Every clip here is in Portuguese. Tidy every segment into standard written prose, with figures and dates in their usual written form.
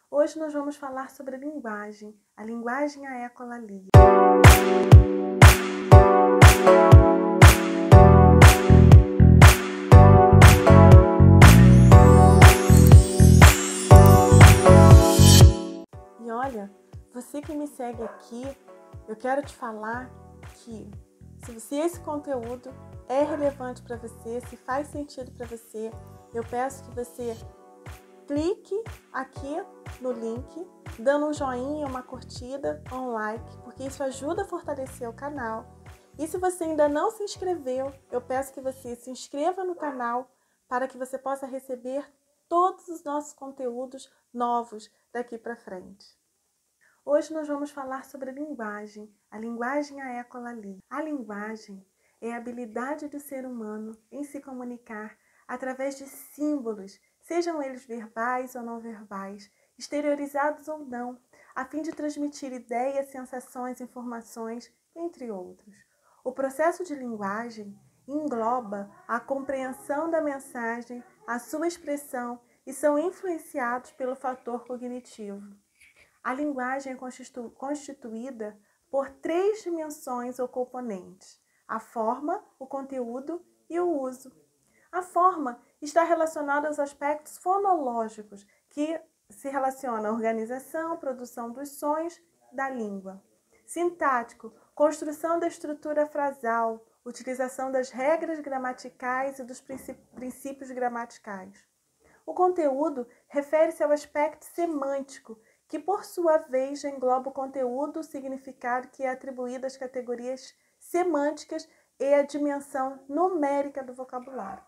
Hoje nós vamos falar sobre a linguagem a ecolalia. E olha, você que me segue aqui, eu quero te falar que se esse conteúdo é relevante para você, se faz sentido para você, eu peço que você clique aqui no link, dando um joinha, uma curtida, um like, porque isso ajuda a fortalecer o canal. E se você ainda não se inscreveu, eu peço que você se inscreva no canal para que você possa receber todos os nossos conteúdos novos daqui para frente. Hoje nós vamos falar sobre a linguagem a ecolalia. A linguagem é a habilidade do ser humano em se comunicar através de símbolos, sejam eles verbais ou não verbais, exteriorizados ou não, a fim de transmitir ideias, sensações, informações, entre outros. O processo de linguagem engloba a compreensão da mensagem, a sua expressão e são influenciados pelo fator cognitivo. A linguagem é constituída por 3 dimensões ou componentes: a forma, o conteúdo e o uso. A forma está relacionada aos aspectos fonológicos, que se relacionam à organização, produção dos sons da língua. Sintático, construção da estrutura frasal, utilização das regras gramaticais e dos princípios gramaticais. O conteúdo refere-se ao aspecto semântico, que por sua vez engloba o conteúdo, o significado que é atribuído às categorias semânticas e a dimensão numérica do vocabulário.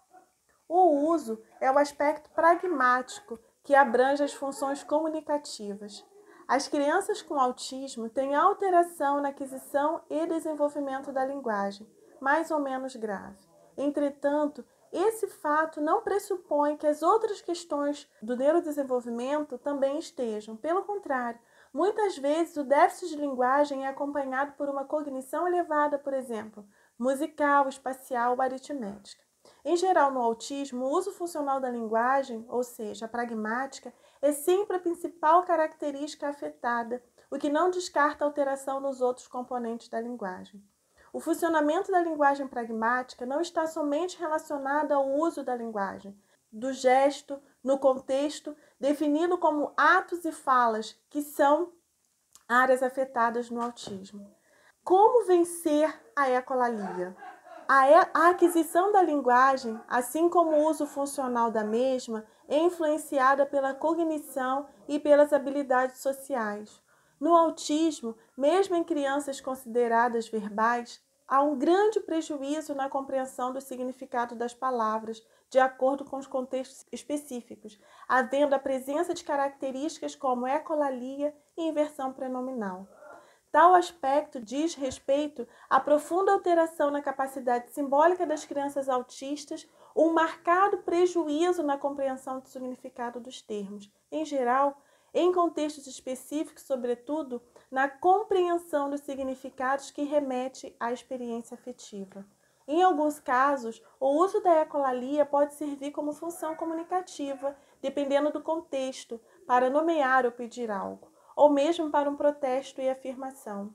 O uso é o aspecto pragmático, que abrange as funções comunicativas. As crianças com autismo têm alteração na aquisição e desenvolvimento da linguagem, mais ou menos grave. Entretanto, esse fato não pressupõe que as outras questões do neurodesenvolvimento também estejam. Pelo contrário, muitas vezes o déficit de linguagem é acompanhado por uma cognição elevada, por exemplo, musical, espacial ou aritmética. Em geral, no autismo, o uso funcional da linguagem, ou seja, a pragmática, é sempre a principal característica afetada, o que não descarta alteração nos outros componentes da linguagem. O funcionamento da linguagem pragmática não está somente relacionado ao uso da linguagem, do gesto, no contexto, definido como atos e falas, que são áreas afetadas no autismo. Como vencer a ecolalia? A aquisição da linguagem, assim como o uso funcional da mesma, é influenciada pela cognição e pelas habilidades sociais. No autismo, mesmo em crianças consideradas verbais, há um grande prejuízo na compreensão do significado das palavras, de acordo com os contextos específicos, havendo a presença de características como ecolalia e inversão prenominal. Tal aspecto diz respeito à profunda alteração na capacidade simbólica das crianças autistas, um marcado prejuízo na compreensão do significado dos termos, em geral, em contextos específicos, sobretudo, na compreensão dos significados que remete à experiência afetiva. Em alguns casos, o uso da ecolalia pode servir como função comunicativa, dependendo do contexto, para nomear ou pedir algo, ou mesmo para um protesto e afirmação.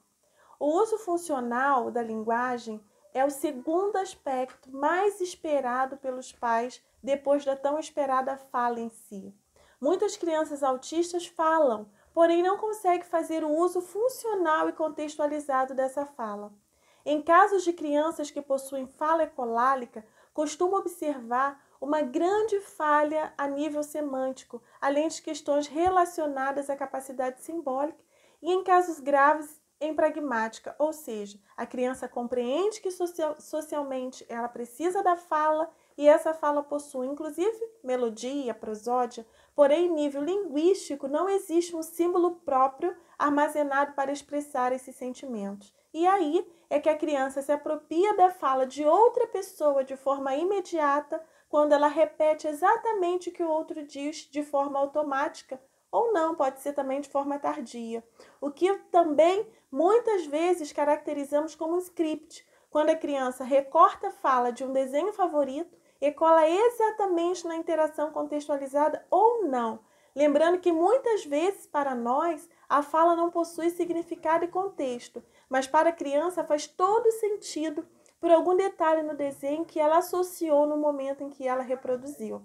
O uso funcional da linguagem é o segundo aspecto mais esperado pelos pais depois da tão esperada fala em si. Muitas crianças autistas falam, porém não conseguem fazer o uso funcional e contextualizado dessa fala. Em casos de crianças que possuem fala ecolálica, costumo observar uma grande falha a nível semântico, além de questões relacionadas à capacidade simbólica e, em casos graves, em pragmática, ou seja, a criança compreende que socialmente ela precisa da fala e essa fala possui, inclusive, melodia, prosódia, porém, em nível linguístico, não existe um símbolo próprio armazenado para expressar esses sentimentos. E aí é que a criança se apropria da fala de outra pessoa de forma imediata, quando ela repete exatamente o que o outro diz de forma automática, ou não, pode ser também de forma tardia. O que também muitas vezes caracterizamos como um script, quando a criança recorta a fala de um desenho favorito e cola exatamente na interação contextualizada ou não, Lembrando que muitas vezes para nós a fala não possui significado e contexto, mas para a criança faz todo sentido por algum detalhe no desenho que ela associou no momento em que ela reproduziu.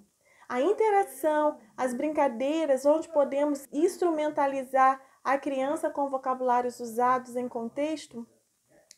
A interação, as brincadeiras, onde podemos instrumentalizar a criança com vocabulários usados em contexto,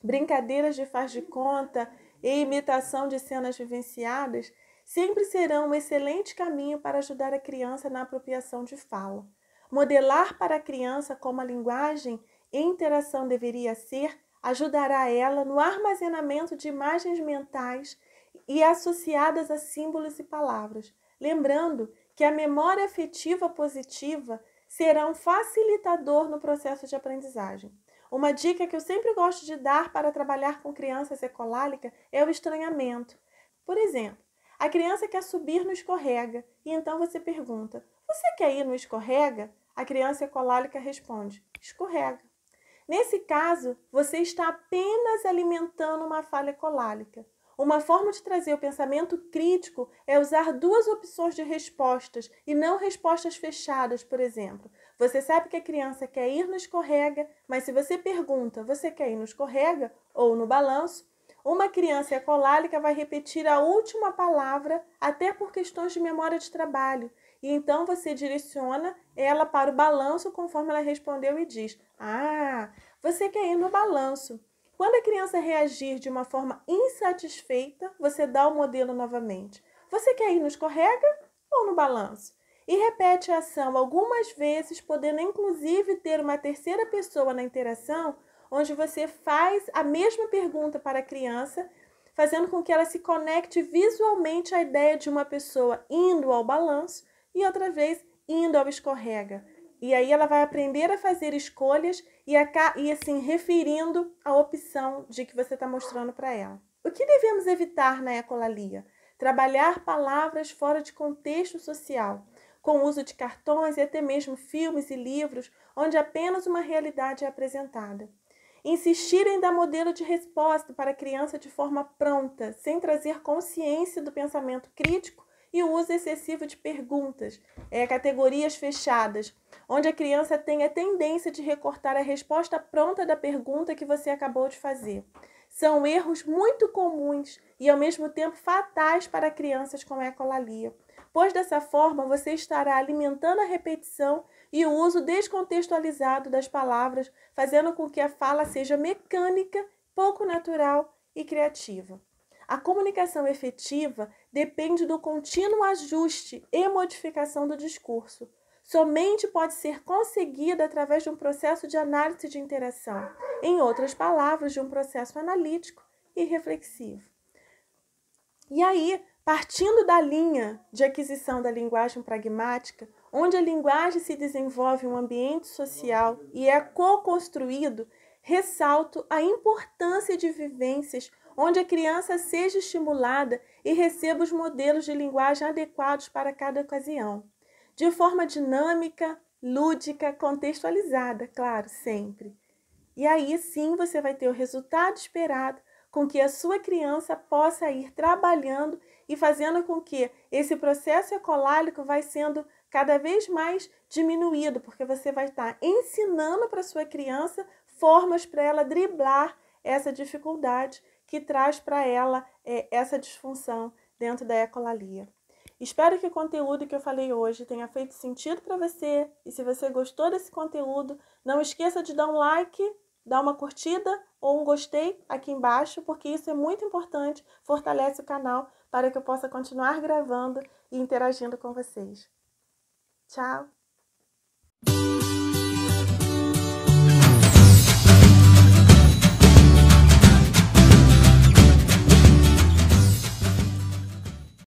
brincadeiras de faz de conta e imitação de cenas vivenciadas, sempre serão um excelente caminho para ajudar a criança na apropriação de fala. Modelar para a criança como a linguagem e interação deveria ser ajudará ela no armazenamento de imagens mentais e associadas a símbolos e palavras. Lembrando que a memória afetiva positiva será um facilitador no processo de aprendizagem. Uma dica que eu sempre gosto de dar para trabalhar com crianças ecolálicas é o estranhamento. Por exemplo, a criança quer subir no escorrega e então você pergunta: você quer ir no escorrega? A criança ecolálica responde: escorrega. Nesse caso, você está apenas alimentando uma fala ecolálica. Uma forma de trazer o pensamento crítico é usar duas opções de respostas e não respostas fechadas, por exemplo. Você sabe que a criança quer ir no escorrega, mas se você pergunta, você quer ir no escorrega ou no balanço, uma criança ecolálica vai repetir a última palavra até por questões de memória de trabalho. E então você direciona ela para o balanço conforme ela respondeu e diz: ah, você quer ir no balanço. Quando a criança reagir de uma forma insatisfeita, você dá o modelo novamente. Você quer ir no escorrega ou no balanço? E repete a ação algumas vezes, podendo inclusive ter uma terceira pessoa na interação, onde você faz a mesma pergunta para a criança, fazendo com que ela se conecte visualmente à ideia de uma pessoa indo ao balanço e outra vez indo ao escorrega. E aí ela vai aprender a fazer escolhas e assim, referindo a opção de que você está mostrando para ela. O que devemos evitar na ecolalia? Trabalhar palavras fora de contexto social, com o uso de cartões e até mesmo filmes e livros, onde apenas uma realidade é apresentada. Insistir em dar modelo de resposta para a criança de forma pronta, sem trazer consciência do pensamento crítico e o uso excessivo de perguntas, categorias fechadas, onde a criança tem a tendência de recortar a resposta pronta da pergunta que você acabou de fazer. São erros muito comuns e, ao mesmo tempo, fatais para crianças com ecolalia, pois dessa forma você estará alimentando a repetição e o uso descontextualizado das palavras, fazendo com que a fala seja mecânica, pouco natural e criativa. A comunicação efetiva depende do contínuo ajuste e modificação do discurso. Somente pode ser conseguida através de um processo de análise de interação, em outras palavras, de um processo analítico e reflexivo. E aí, partindo da linha de aquisição da linguagem pragmática, onde a linguagem se desenvolve em um ambiente social e é co-construído, ressalto a importância de vivências onde a criança seja estimulada e receba os modelos de linguagem adequados para cada ocasião, de forma dinâmica, lúdica, contextualizada, claro, sempre. E aí sim você vai ter o resultado esperado, com que a sua criança possa ir trabalhando e fazendo com que esse processo ecolálico vai sendo cada vez mais diminuído, porque você vai estar ensinando para a sua criança formas para ela driblar essa dificuldade que traz para ela essa disfunção dentro da ecolalia. Espero que o conteúdo que eu falei hoje tenha feito sentido para você, e se você gostou desse conteúdo, não esqueça de dar um like, dar uma curtida ou um gostei aqui embaixo, porque isso é muito importante, fortalece o canal para que eu possa continuar gravando e interagindo com vocês. Tchau!